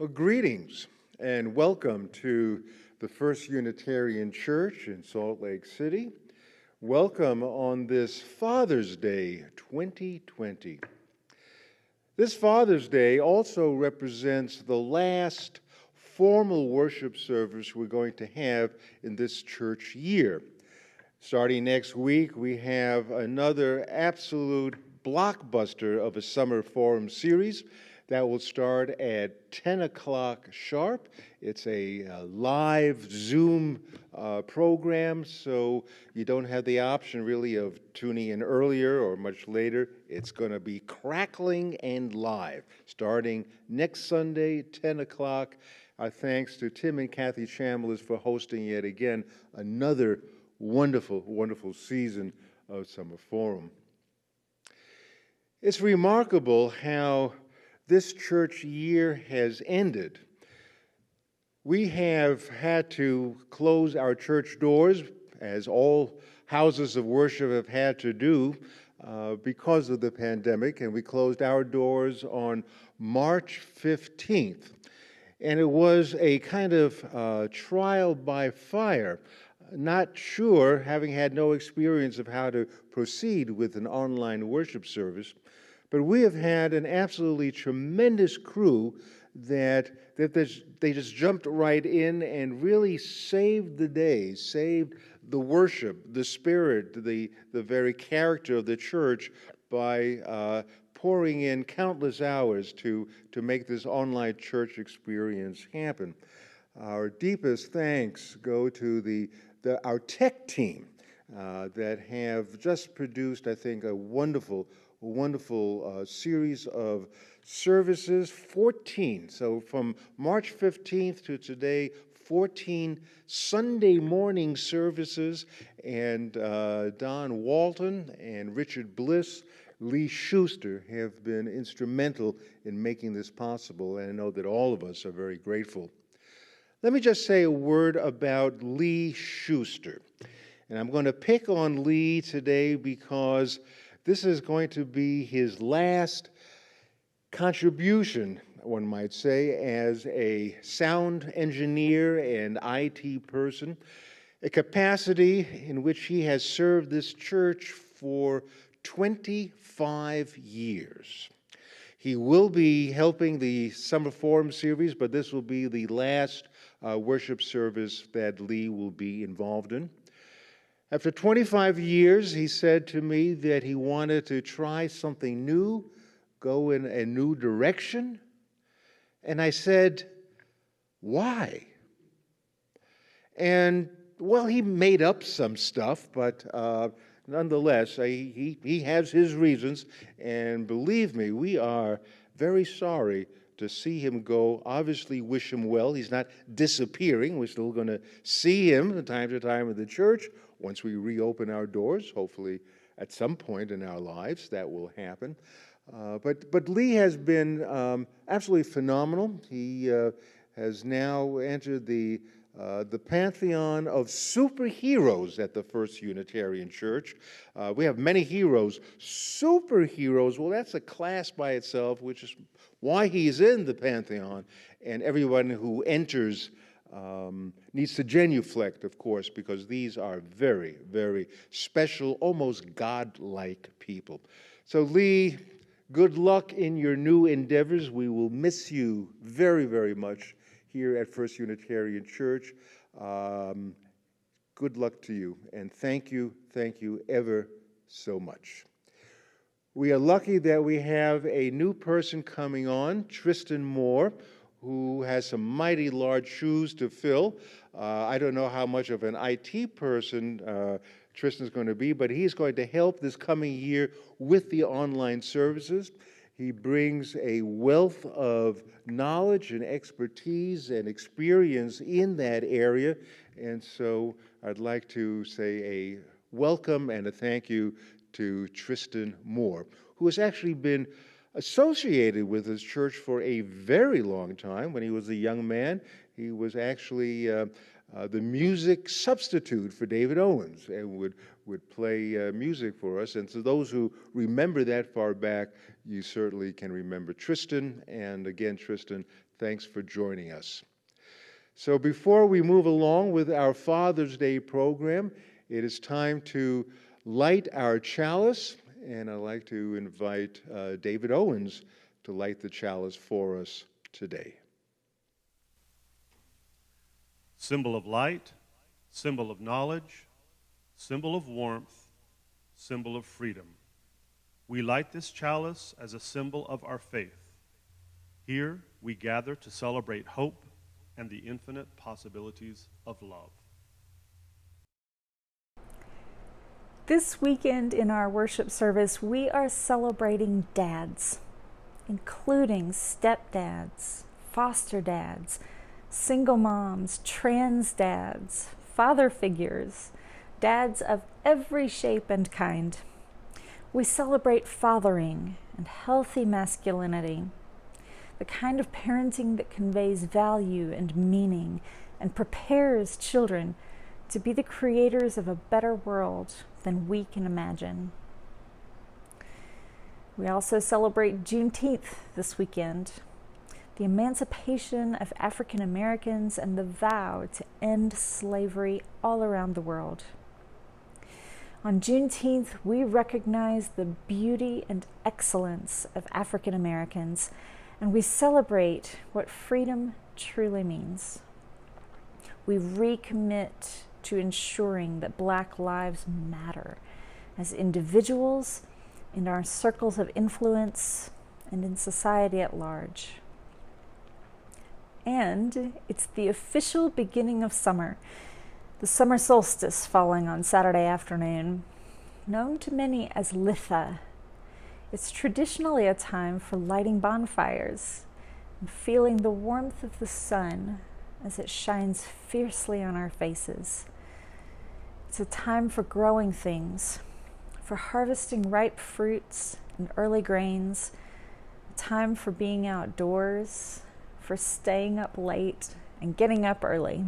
Well, greetings and welcome to the First Unitarian Church in Salt Lake City. Welcome on this Father's Day 2020. This Father's Day also represents the last formal worship service we're going to have in this church year. Starting next week, we have another absolute blockbuster of a summer forum series that will start at 10 o'clock sharp. It's a live Zoom program, so you don't have the option really of tuning in earlier or much later. It's going to be crackling and live, starting next Sunday, 10 o'clock. Our thanks to Tim and Kathy Chambliss for hosting yet again another wonderful, wonderful season of Summer Forum. It's remarkable how this church year has ended. We have had to close our church doors, as all houses of worship have had to do because of the pandemic, and we closed our doors on March 15th. And it was a kind of trial by fire. Not sure, having had no experience of how to proceed with an online worship service, but we have had an absolutely tremendous crew that they just jumped right in and really saved the day, saved the worship, the spirit, the very character of the church by pouring in countless hours to make this online church experience happen. Our deepest thanks go to our tech team that have just produced, I think, a wonderful series of services, 14. So from March 15th to today, 14 Sunday morning services, and Don Walton and Richard Bliss, Lee Schuster have been instrumental in making this possible, and I know that all of us are very grateful. Let me just say a word about Lee Schuster. And I'm going to pick on Lee today because this is going to be his last contribution, one might say, as a sound engineer and IT person, a capacity in which he has served this church for 25 years. He will be helping the Summer Forum series, but this will be the last worship service that Lee will be involved in. After 25 years, he said to me that he wanted to try something new, go in a new direction. And I said, why? And, well, he made up some stuff, but nonetheless, he has his reasons. And believe me, we are very sorry to see him go. Obviously, wish him well. He's not disappearing. We're still going to see him from time to time in the church. Once we reopen our doors, hopefully at some point in our lives that will happen. But Lee has been absolutely phenomenal. He has now entered the pantheon of superheroes at the First Unitarian Church. We have many heroes. Superheroes, well, that's a class by itself, which is why he's in the pantheon. And everyone who enters needs to genuflect, of course, because these are very, very special, almost godlike people. So, Lee, good luck in your new endeavors. We will miss you very, very much here at First Unitarian Church. Good luck to you, and thank you ever so much. We are lucky that we have a new person coming on, Tristan Moore, who has some mighty large shoes to fill. I don't know how much of an IT person Tristan's going to be, but he's going to help this coming year with the online services. He brings a wealth of knowledge and expertise and experience in that area, and so I'd like to say a welcome and a thank you to Tristan Moore, who has actually been associated with this church for a very long time. When he was a young man, he was actually the music substitute for David Owens and would play music for us. And so those who remember that far back, you certainly can remember Tristan. And again, Tristan, Thanks for joining us. So before we move along with our Father's Day program, it is time to light our chalice, and I'd like to invite David Owens to light the chalice for us today. Symbol of light, symbol of knowledge, symbol of warmth, symbol of freedom. We light this chalice as a symbol of our faith. Here we gather to celebrate hope and the infinite possibilities of love. This weekend in our worship service, we are celebrating dads, including stepdads, foster dads, single moms, trans dads, father figures, dads of every shape and kind. We celebrate fathering and healthy masculinity, the kind of parenting that conveys value and meaning and prepares children to be the creators of a better world than we can imagine. We also celebrate Juneteenth this weekend, the emancipation of African Americans and the vow to end slavery all around the world. On Juneteenth, we recognize the beauty and excellence of African Americans, and we celebrate what freedom truly means. We recommit to ensuring that Black lives matter as individuals, in our circles of influence, and in society at large. And it's the official beginning of summer, the summer solstice falling on Saturday afternoon, known to many as Litha. It's traditionally a time for lighting bonfires and feeling the warmth of the sun as it shines fiercely on our faces. It's a time for growing things, for harvesting ripe fruits and early grains, a time for being outdoors, for staying up late and getting up early.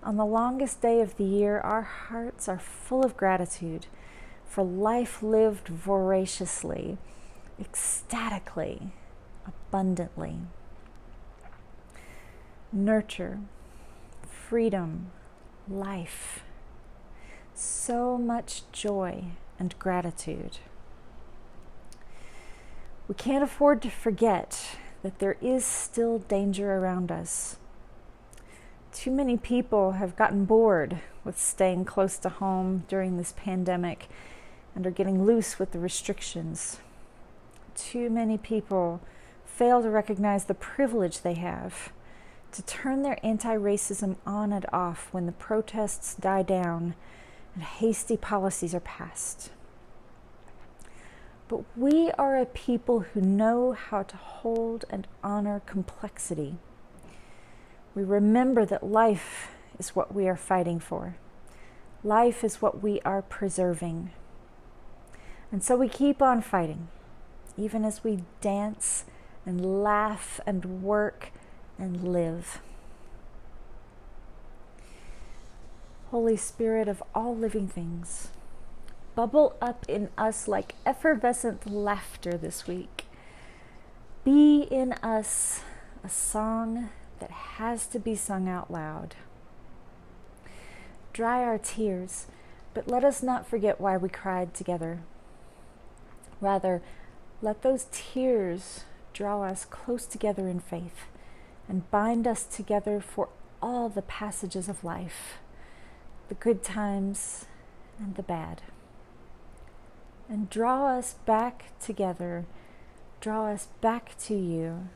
On the longest day of the year, our hearts are full of gratitude for life lived voraciously, ecstatically, abundantly. Nurture, freedom, life. So much joy and gratitude. We can't afford to forget that there is still danger around us. Too many people have gotten bored with staying close to home during this pandemic and are getting loose with the restrictions. Too many people fail to recognize the privilege they have to turn their anti-racism on and off when the protests die down and hasty policies are passed. But we are a people who know how to hold and honor complexity. We remember that life is what we are fighting for. Life is what we are preserving. And so we keep on fighting, even as we dance and laugh and work and live. Holy Spirit of all living things, bubble up in us like effervescent laughter this week. Be in us a song that has to be sung out loud. Dry our tears, but let us not forget why we cried together. Rather, let those tears draw us close together in faith and bind us together for all the passages of life, the good times and the bad. And draw us back together, draw us back to you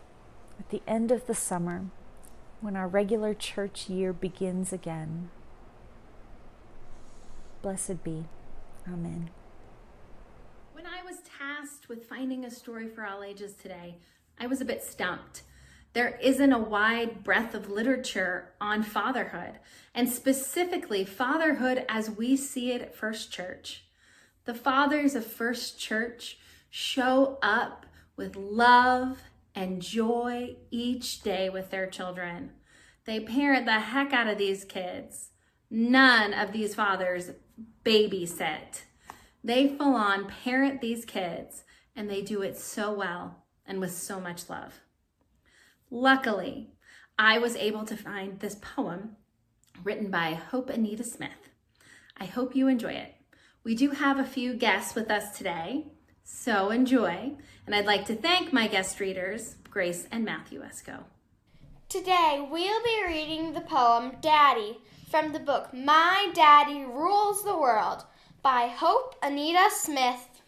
at the end of the summer when our regular church year begins again. Blessed be. Amen. When I was tasked with finding a story for all ages today, I was a bit stumped. There isn't a wide breadth of literature on fatherhood, and specifically fatherhood as we see it at First Church. The fathers of First Church show up with love and joy each day with their children. They parent the heck out of these kids. None of these fathers babysit. They full on parent these kids, and they do it so well and with so much love. Luckily, I was able to find this poem written by Hope Anita Smith. I hope you enjoy it. We do have a few guests with us today, so enjoy. And I'd like to thank my guest readers, Grace and Matthew Esko. Today, we'll be reading the poem Daddy from the book My Daddy Rules the World by Hope Anita Smith.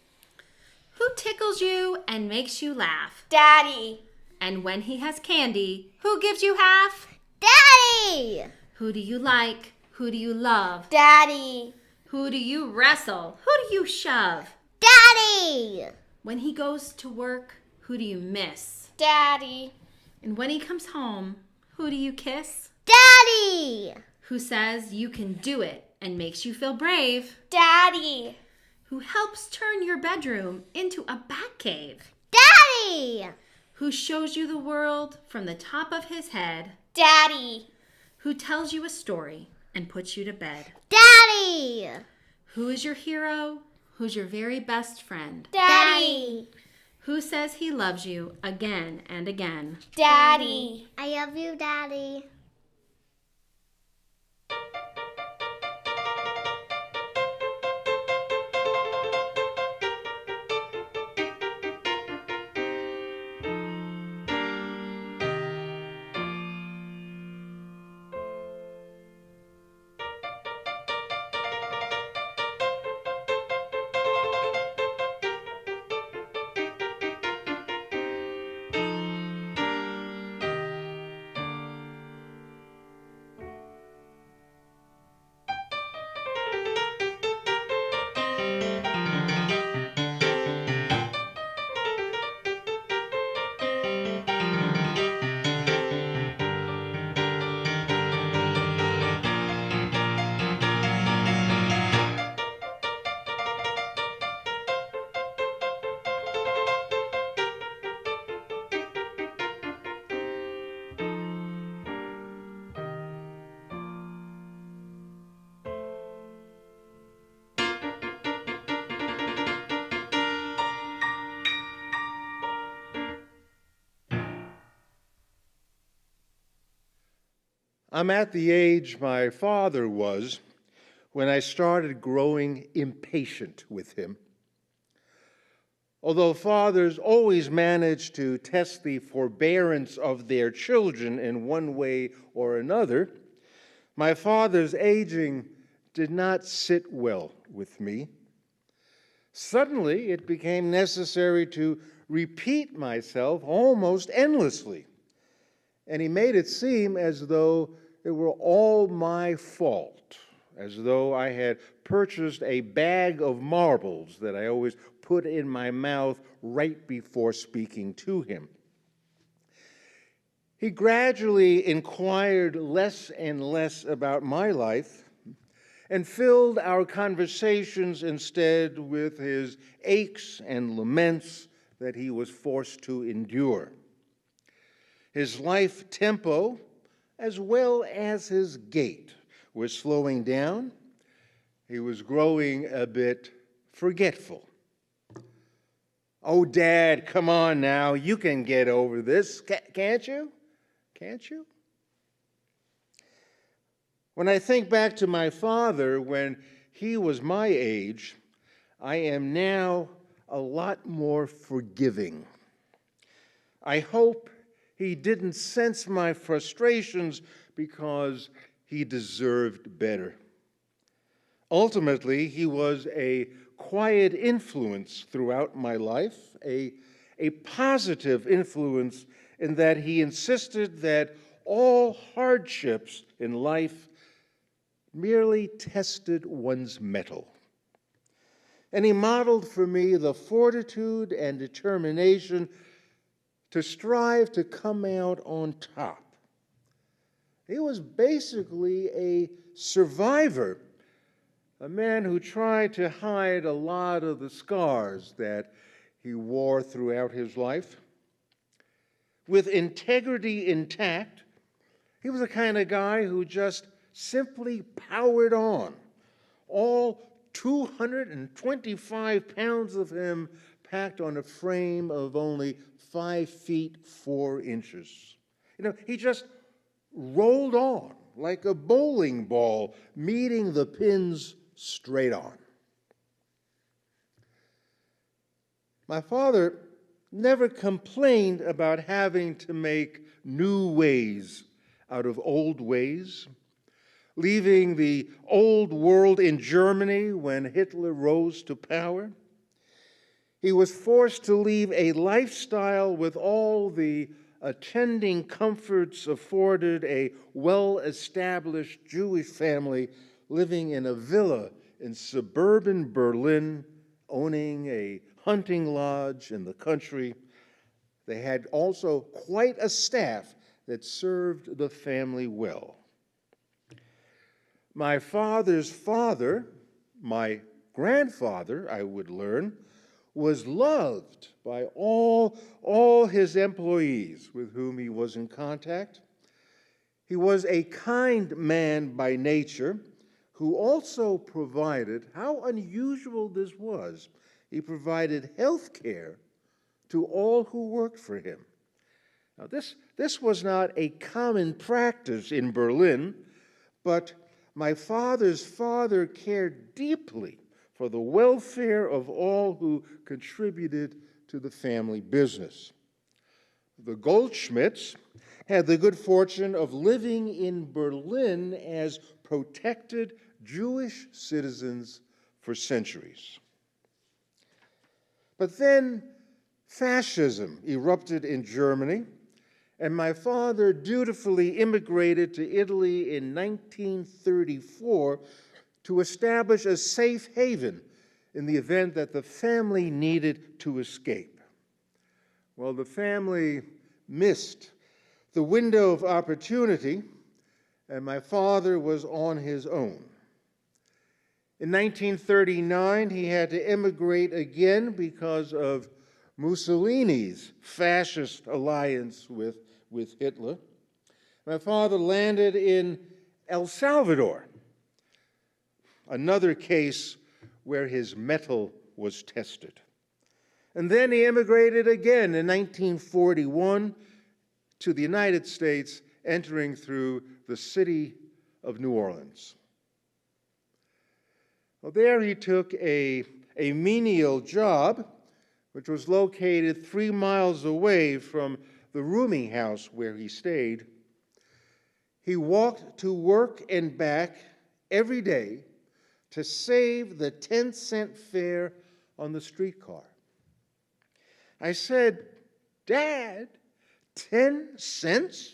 Who tickles you and makes you laugh? Daddy. And when he has candy, who gives you half? Daddy. Who do you like? Who do you love? Daddy. Who do you wrestle? Who do you shove? Daddy. When he goes to work, who do you miss? Daddy. And when he comes home, who do you kiss? Daddy. Who says you can do it and makes you feel brave? Daddy. Who helps turn your bedroom into a bat cave? Daddy. Who shows you the world from the top of his head? Daddy. Who tells you a story and puts you to bed? Daddy. Who is your hero? Who's your very best friend? Daddy. Who says he loves you again and again? Daddy. I love you, Daddy. I'm at the age my father was when I started growing impatient with him. Although fathers always manage to test the forbearance of their children in one way or another, my father's aging did not sit well with me. Suddenly, it became necessary to repeat myself almost endlessly, and he made it seem as though it were all my fault, as though I had purchased a bag of marbles that I always put in my mouth right before speaking to him. He gradually inquired less and less about my life and filled our conversations instead with his aches and laments that he was forced to endure. His life tempo, as well as his gait, was slowing down. He was growing a bit forgetful. Oh, Dad, come on now. You can get over this, can't you? Can't you? When I think back to my father when he was my age, I am now a lot more forgiving. I hope he didn't sense my frustrations because he deserved better. Ultimately, he was a quiet influence throughout my life, a positive influence in that he insisted that all hardships in life merely tested one's mettle. And he modeled for me the fortitude and determination to strive to come out on top. He was basically a survivor, a man who tried to hide a lot of the scars that he wore throughout his life. With integrity intact, he was the kind of guy who just simply powered on, all 225 pounds of him packed on a frame of only 5 feet 4 inches. He just rolled on like a bowling ball, meeting the pins straight on. My father never complained about having to make new ways out of old ways, leaving the old world in Germany when Hitler rose to power. He was forced to leave a lifestyle with all the attending comforts afforded a well-established Jewish family living in a villa in suburban Berlin, owning a hunting lodge in the country. They had also quite a staff that served the family well. My father's father, my grandfather, I would learn, was loved by all his employees with whom he was in contact. He was a kind man by nature who also provided, how unusual this was, he provided health care to all who worked for him. Now, this was not a common practice in Berlin, but my father's father cared deeply for the welfare of all who contributed to the family business. The Goldschmidts had the good fortune of living in Berlin as protected Jewish citizens for centuries. But then fascism erupted in Germany, and my father dutifully immigrated to Italy in 1934 to establish a safe haven in the event that the family needed to escape. Well, the family missed the window of opportunity, and my father was on his own. In 1939, he had to immigrate again because of Mussolini's fascist alliance with Hitler. My father landed in El Salvador, another case where his mettle was tested. And then he immigrated again in 1941 to the United States, entering through the city of New Orleans. Well, there he took a menial job, which was located 3 miles away from the rooming house where he stayed. He walked to work and back every day to save the 10-cent fare on the streetcar. I said, "Dad, 10 cents?"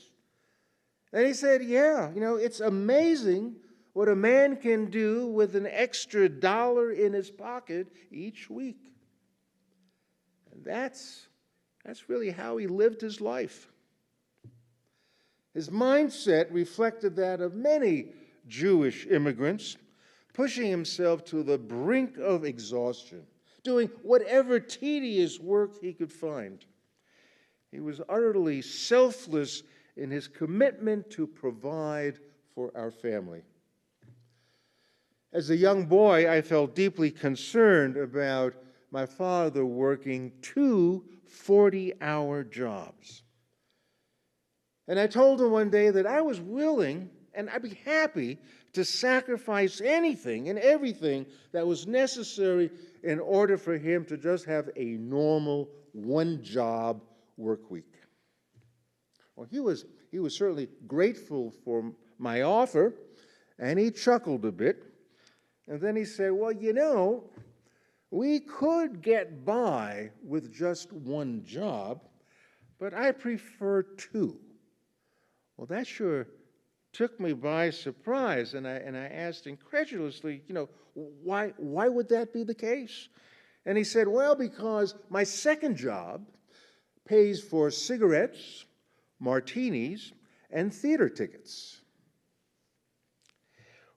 And he said, "Yeah, it's amazing what a man can do with an extra $1 in his pocket each week." And that's really how he lived his life. His mindset reflected that of many Jewish immigrants, pushing himself to the brink of exhaustion, doing whatever tedious work he could find. He was utterly selfless in his commitment to provide for our family. As a young boy, I felt deeply concerned about my father working 2 40-hour jobs. And I told him one day that I was willing and I'd be happy to sacrifice anything and everything that was necessary in order for him to just have a normal one-job work week. Well, he was certainly grateful for my offer, and he chuckled a bit. And then he said, "Well, we could get by with just one job, but I prefer 2. Well, that sure took me by surprise, and I asked incredulously, why would that be the case? And he said, "Well, because my second job pays for cigarettes, martinis, and theater tickets."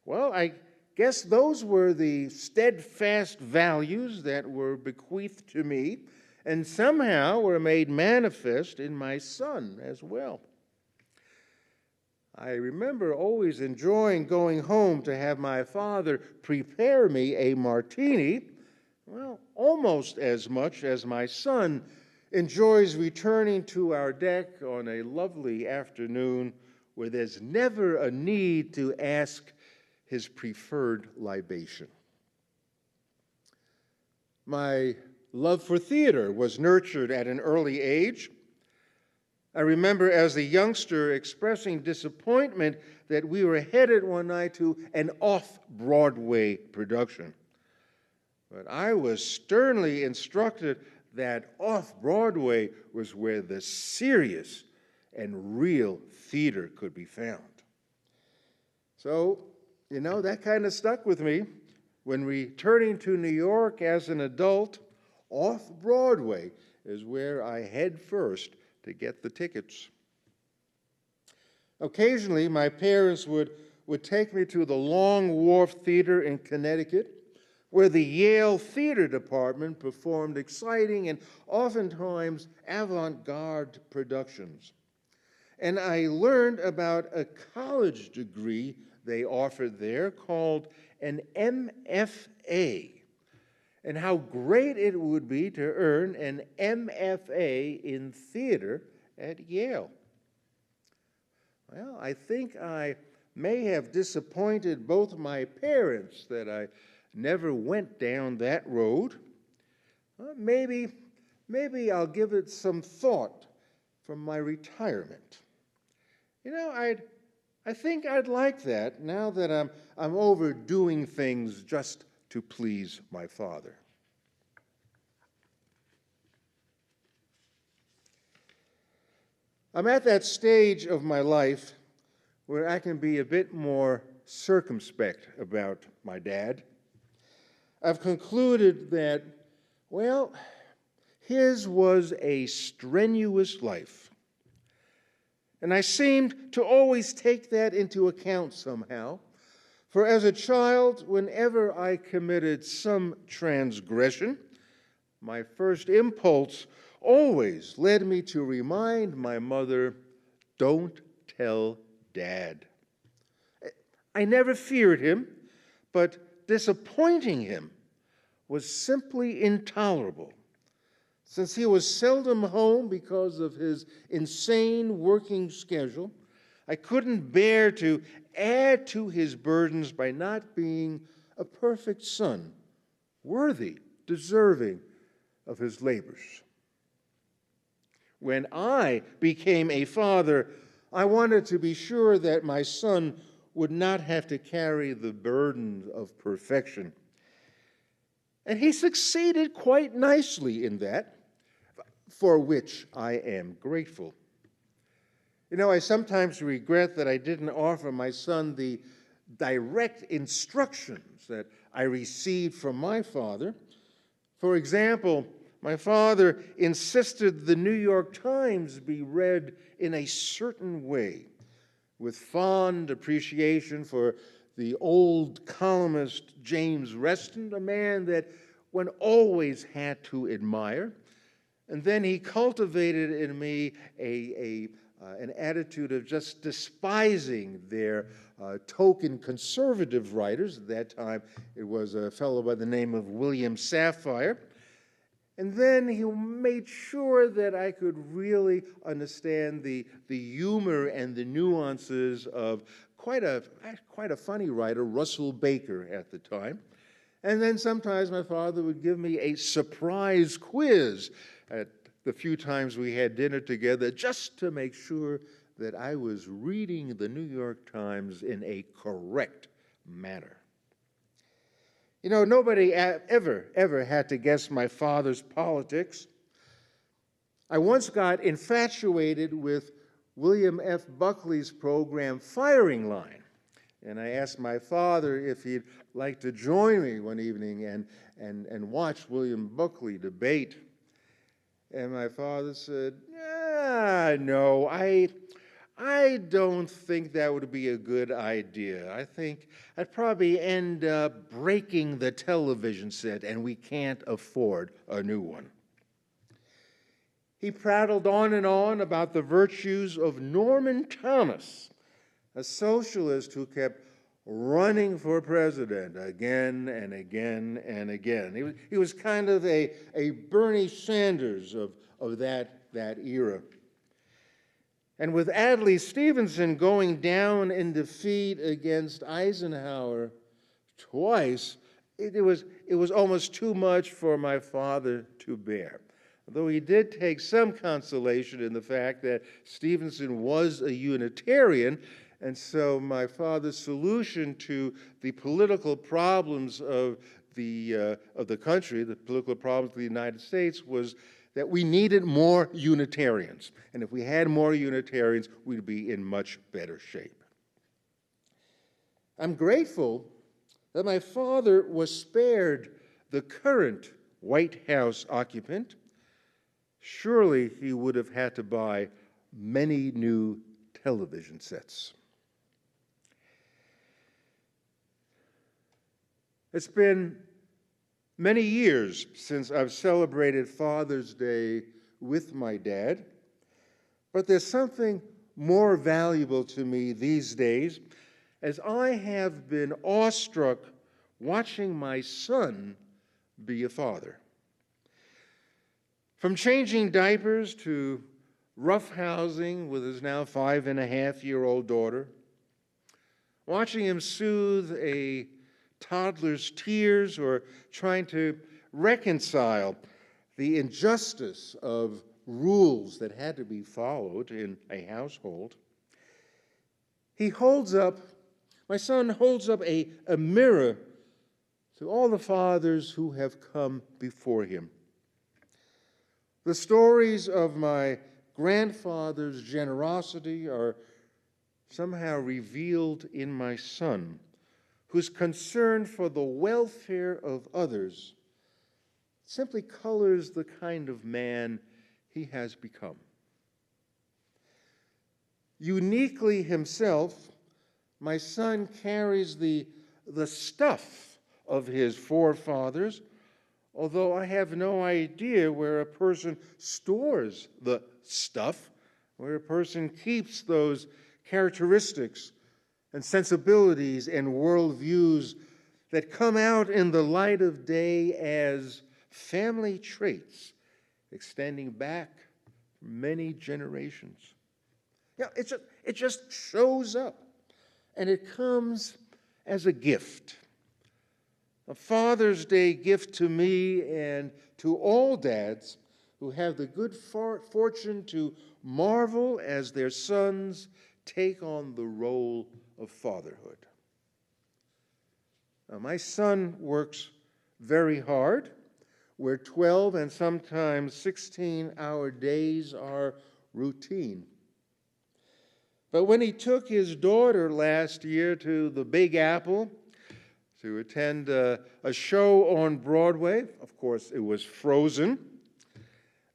Well, I guess those were the steadfast values that were bequeathed to me and somehow were made manifest in my son as well. I remember always enjoying going home to have my father prepare me a martini, almost as much as my son enjoys returning to our deck on a lovely afternoon where there's never a need to ask his preferred libation. My love for theater was nurtured at an early age. I remember as a youngster expressing disappointment that we were headed one night to an off-Broadway production. But I was sternly instructed that off-Broadway was where the serious and real theater could be found. So, that kind of stuck with me. When returning to New York as an adult, off-Broadway is where I head first to get the tickets. Occasionally, my parents would take me to the Long Wharf Theater in Connecticut, where the Yale Theater Department performed exciting and oftentimes avant-garde productions. And I learned about a college degree they offered there called an MFA, and how great it would be to earn an MFA in theater at Yale. Well, I think I may have disappointed both my parents that I never went down that road. Maybe I'll give it some thought from my retirement. I think I'd like that now that I'm overdoing things just to please my father. I'm at that stage of my life where I can be a bit more circumspect about my dad. I've concluded that, his was a strenuous life. And I seemed to always take that into account somehow. For as a child, whenever I committed some transgression, my first impulse always led me to remind my mother, "Don't tell Dad." I never feared him, but disappointing him was simply intolerable. Since he was seldom home because of his insane working schedule, I couldn't bear to add to his burdens by not being a perfect son, worthy, deserving of his labors. When I became a father, I wanted to be sure that my son would not have to carry the burden of perfection. And he succeeded quite nicely in that, for which I am grateful. I sometimes regret that I didn't offer my son the direct instructions that I received from my father. For example, my father insisted the New York Times be read in a certain way, with fond appreciation for the old columnist James Reston, a man that one always had to admire. And then he cultivated in me an attitude of just despising their token conservative writers. At that time, it was a fellow by the name of William Safire. And then he made sure that I could really understand the humor and the nuances of quite a funny writer, Russell Baker, at the time. And then sometimes my father would give me a surprise quiz at the few times we had dinner together, just to make sure that I was reading the New York Times in a correct manner. Nobody ever had to guess my father's politics. I once got infatuated with William F. Buckley's program, Firing Line. And I asked my father if he'd like to join me one evening and watch William Buckley debate. And my father said, no, I don't think that would be a good idea. I think I'd probably end up breaking the television set, and we can't afford a new one. He prattled on and on about the virtues of Norman Thomas, a socialist who kept running for president again and again and again. He was kind of a Bernie Sanders of that era. And with Adlai Stevenson going down in defeat against Eisenhower twice, it was almost too much for my father to bear. Though he did take some consolation in the fact that Stevenson was a Unitarian, and so my father's solution to the political problems of the country, the political problems of the United States, was that we needed more Unitarians. And if we had more Unitarians, we'd be in much better shape. I'm grateful that my father was spared the current White House occupant. Surely he would have had to buy many new television sets. It's been many years since I've celebrated Father's Day with my dad, but there's something more valuable to me these days, as I have been awestruck watching my son be a father. From changing diapers to roughhousing with his now 5.5-year-old daughter, watching him soothe a toddler's tears or trying to reconcile the injustice of rules that had to be followed in a household. My son holds up a mirror to all the fathers who have come before him. The stories of my grandfather's generosity are somehow revealed in my son, whose concern for the welfare of others simply colors the kind of man he has become. Uniquely himself, my son carries the stuff of his forefathers, although I have no idea where a person stores the stuff, where a person keeps those characteristics and sensibilities and worldviews that come out in the light of day as family traits extending back many generations. It just shows up, and it comes as a gift. A Father's Day gift to me and to all dads who have the good fortune to marvel as their sons take on the role of fatherhood. Now, my son works very hard, where 12 and sometimes 16-hour days are routine. But when he took his daughter last year to the Big Apple to attend a show on Broadway, of course it was Frozen,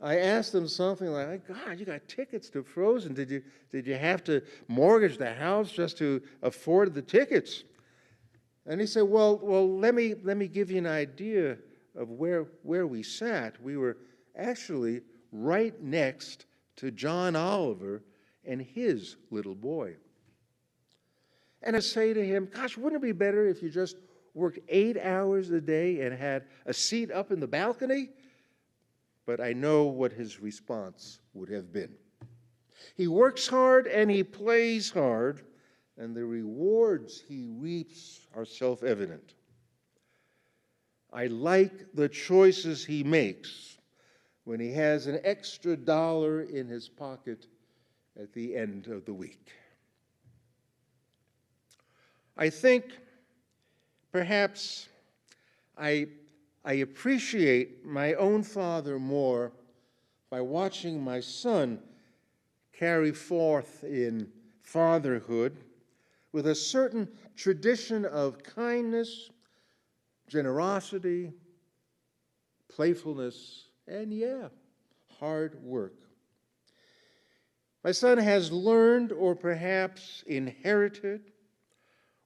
I asked him something like, God, you got tickets to Frozen. Did you have to mortgage the house just to afford the tickets? And he said, well, let me give you an idea of where we sat. We were actually right next to John Oliver and his little boy. And I say to him, gosh, wouldn't it be better if you just worked 8 hours a day and had a seat up in the balcony? But I know what his response would have been. He works hard and he plays hard, and the rewards he reaps are self-evident. I like the choices he makes when he has an extra $1 in his pocket at the end of the week. I think perhaps I appreciate my own father more by watching my son carry forth in fatherhood with a certain tradition of kindness, generosity, playfulness, and hard work. My son has learned, or perhaps inherited,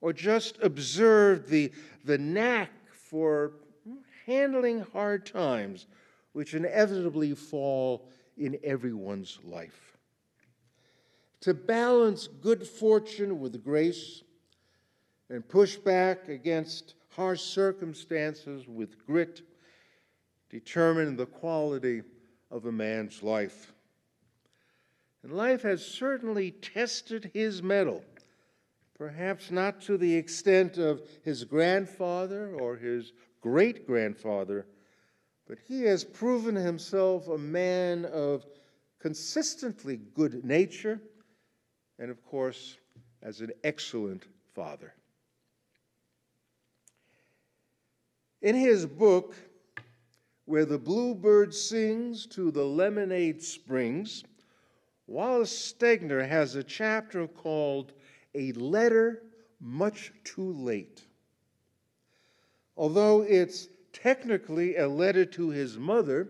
or just observed the knack for handling hard times, which inevitably fall in everyone's life. To balance good fortune with grace, and push back against harsh circumstances with grit determine the quality of a man's life. And life has certainly tested his mettle, perhaps not to the extent of his grandfather or his great-grandfather, but he has proven himself a man of consistently good nature and, of course, as an excellent father. In his book, Where the Bluebird Sings to the Lemonade Springs, Wallace Stegner has a chapter called A Letter Much Too Late. Although it's technically a letter to his mother,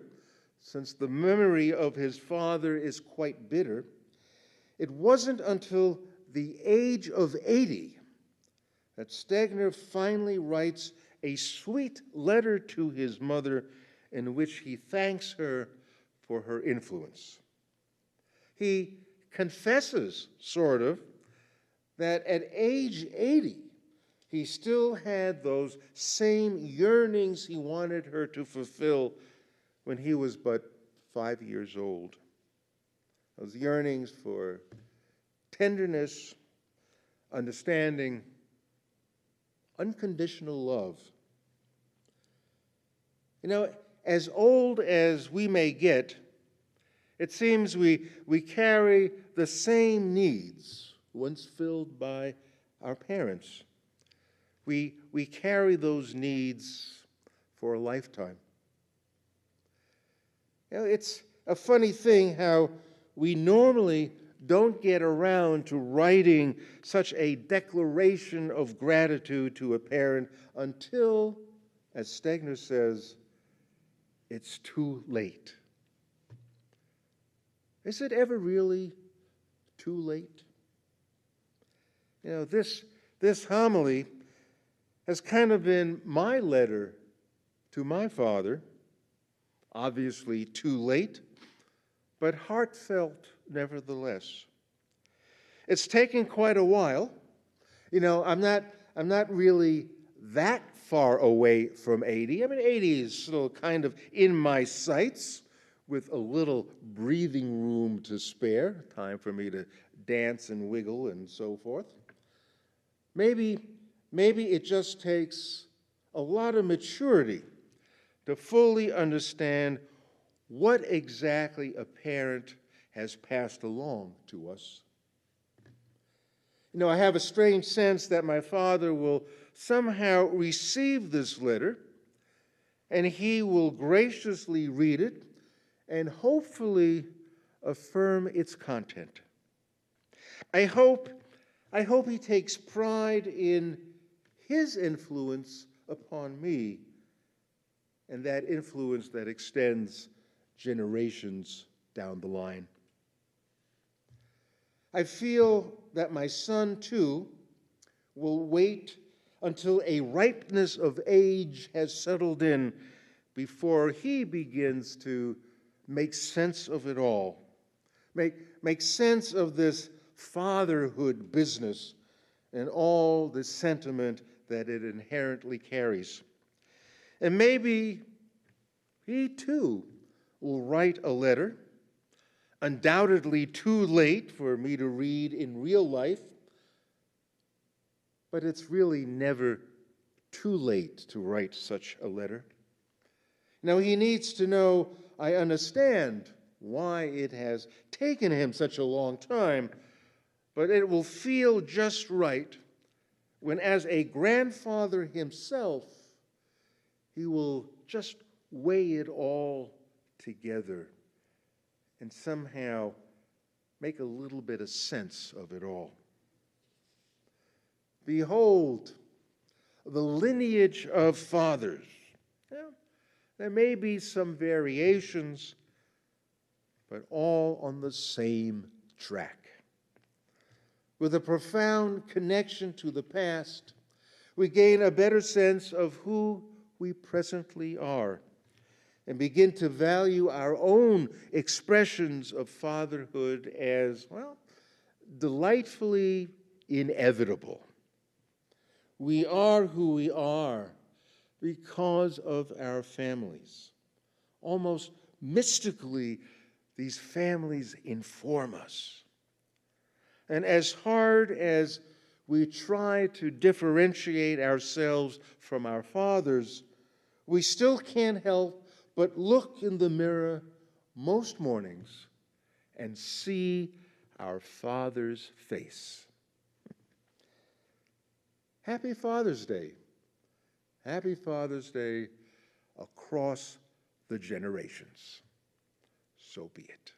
since the memory of his father is quite bitter, it wasn't until the age of 80 that Stegner finally writes a sweet letter to his mother in which he thanks her for her influence. He confesses, sort of, that at age 80, he still had those same yearnings he wanted her to fulfill when he was but 5 years old. Those yearnings for tenderness, understanding, unconditional love. You know, as old as we may get, it seems we carry the same needs once filled by our parents. We carry those needs for a lifetime. You know, it's a funny thing how we normally don't get around to writing such a declaration of gratitude to a parent until, as Stegner says, it's too late. Is it ever really too late? You know, this homily has kind of been my letter to my father, obviously too late, but heartfelt nevertheless. It's taken quite a while. You know, I'm not really that far away from 80. I mean, 80 is still kind of in my sights, with a little breathing room to spare, time for me to dance and wiggle and so forth. Maybe it just takes a lot of maturity to fully understand what exactly a parent has passed along to us. You know, I have a strange sense that my father will somehow receive this letter, and he will graciously read it and hopefully affirm its content. I hope he takes pride in his influence upon me, and that influence that extends generations down the line. I feel that my son, too, will wait until a ripeness of age has settled in before he begins to make sense of it all, make sense of this fatherhood business and all the sentiment that it inherently carries. And maybe he, too, will write a letter, undoubtedly too late for me to read in real life, but it's really never too late to write such a letter. Now, he needs to know I understand why it has taken him such a long time, but it will feel just right when, as a grandfather himself, he will just weigh it all together and somehow make a little bit of sense of it all. Behold, the lineage of fathers. Well, there may be some variations, but all on the same track. With a profound connection to the past, we gain a better sense of who we presently are and begin to value our own expressions of fatherhood as, well, delightfully inevitable. We are who we are because of our families. Almost mystically, these families inform us. And as hard as we try to differentiate ourselves from our fathers, we still can't help but look in the mirror most mornings and see our Father's face. Happy Father's Day. Happy Father's Day across the generations. So be it.